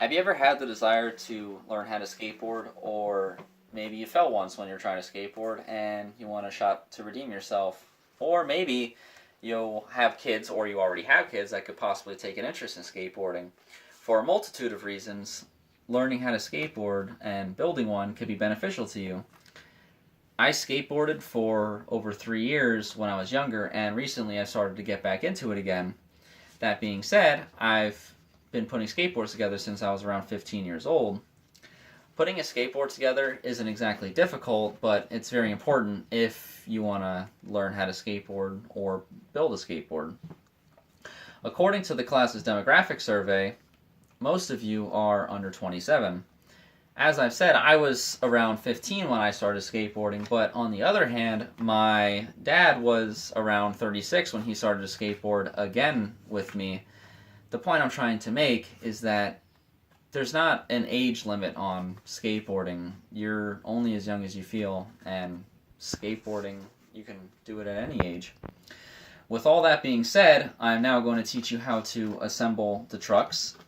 Have you ever had the desire to learn how to skateboard, or maybe you fell once when you're trying to skateboard and you want a shot to redeem yourself? Or maybe you'll have kids, or you already have kids that could possibly take an interest in skateboarding. For a multitude of reasons, learning how to skateboard and building one could be beneficial to you. I skateboarded for over 3 years when I was younger, and recently I started to get back into it again. That being said, I've been putting skateboards together since I was around 15 years old. Putting a skateboard together isn't exactly difficult, but it's very important if you want to learn how to skateboard or build a skateboard. According to the class's demographic survey, most of you are under 27. As I've said, I was around 15 when I started skateboarding, but on the other hand, my dad was around 36 when he started to skateboard again with me. The point I'm trying to make is that there's not an age limit on skateboarding. You're only as young as you feel, and skateboarding, you can do it at any age. With all that being said, I'm now going to teach you how to assemble the trucks,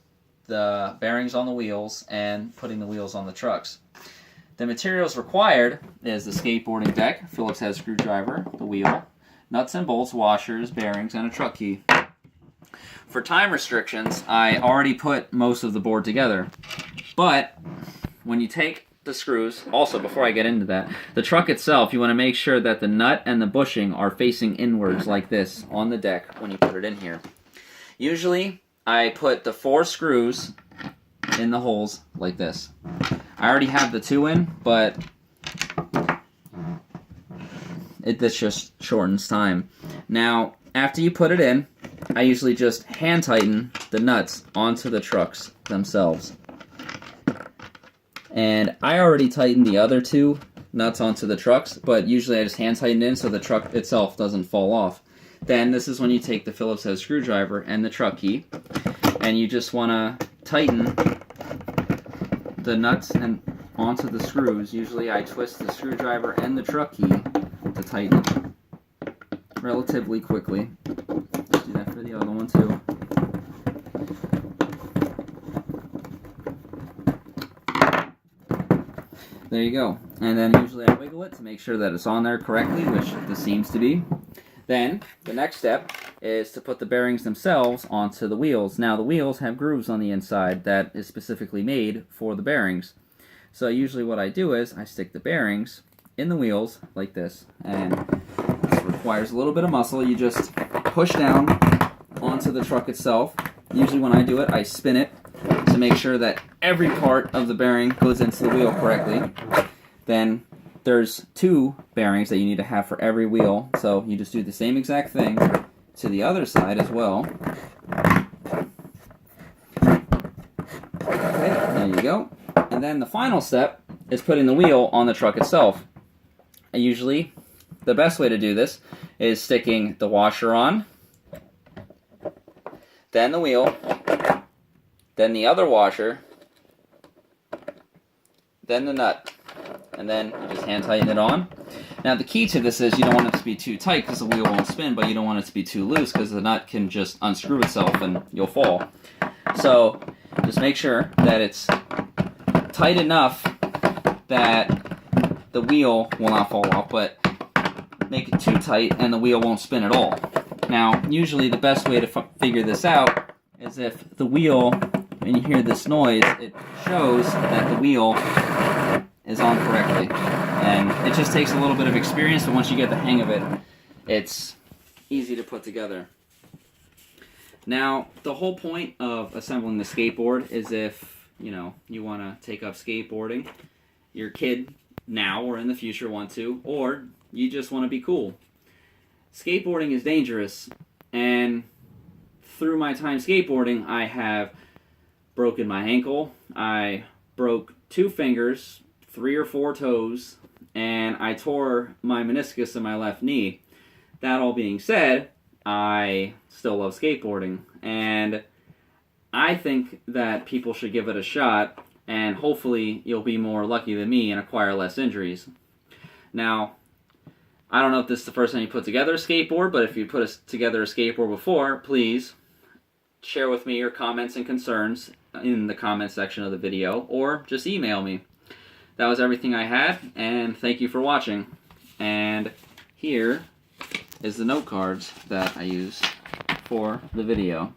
the bearings on the wheels, and putting the wheels on the trucks. The materials required is the skateboarding deck, Phillips head screwdriver, the wheel, nuts and bolts, washers, bearings, and a truck key. For time restrictions, I already put most of the board together, but when you take the screws, also before I get into that, the truck itself, you want to make sure that the nut and the bushing are facing inwards like this on the deck when you put it in here. Usually, I put the 4 screws in the holes like this. I already have the 2 in, but this just shortens time. Now, after you put it in, I usually just hand tighten the nuts onto the trucks themselves. And I already tightened the other 2 nuts onto the trucks, but usually I just hand tighten it in so the truck itself doesn't fall off. Then this is when you take the Phillips head screwdriver and the truck key, and you just want to tighten the nuts and onto the screws. Usually I twist the screwdriver and the truck key to tighten it relatively quickly. Just do that for the other one too. There you go. And then usually I wiggle it to make sure that it's on there correctly, which this seems to be. Then, the next step is to put the bearings themselves onto the wheels. Now, the wheels have grooves on the inside that is specifically made for the bearings. So usually what I do is I stick the bearings in the wheels like this, and this requires a little bit of muscle. You just push down onto the truck itself. Usually when I do it, I spin it to make sure that every part of the bearing goes into the wheel correctly. Then there's 2 bearings that you need to have for every wheel, so you just do the same exact thing to the other side as well. Okay, there you go. And then the final step is putting the wheel on the truck itself. And usually, the best way to do this is sticking the washer on, then the wheel, then the other washer, then the nut, and then you just hand tighten it on. Now the key to this is you don't want it to be too tight because the wheel won't spin, but you don't want it to be too loose because the nut can just unscrew itself and you'll fall. So just make sure that it's tight enough that the wheel will not fall off, but make it too tight and the wheel won't spin at all. Now usually the best way to figure this out is if the wheel, when you hear this noise, it shows that the wheel is on correctly. And it just takes a little bit of experience, but once you get the hang of it, it's easy to put together. Now, the whole point of assembling the skateboard is if, you want to take up skateboarding, your kid now or in the future want to, or you just want to be cool. Skateboarding is dangerous, and through my time skateboarding, I have broken my ankle, I broke 2 fingers, 3 or 4 toes, and I tore my meniscus in my left knee. That all being said, I still love skateboarding, and I think that people should give it a shot, and hopefully you'll be more lucky than me and acquire less injuries. Now, I don't know if this is the first time you put together a skateboard, but if you put together a skateboard before, please share with me your comments and concerns in the comment section of the video, or just email me. That was everything I had, and thank you for watching. And here is the note cards that I used for the video.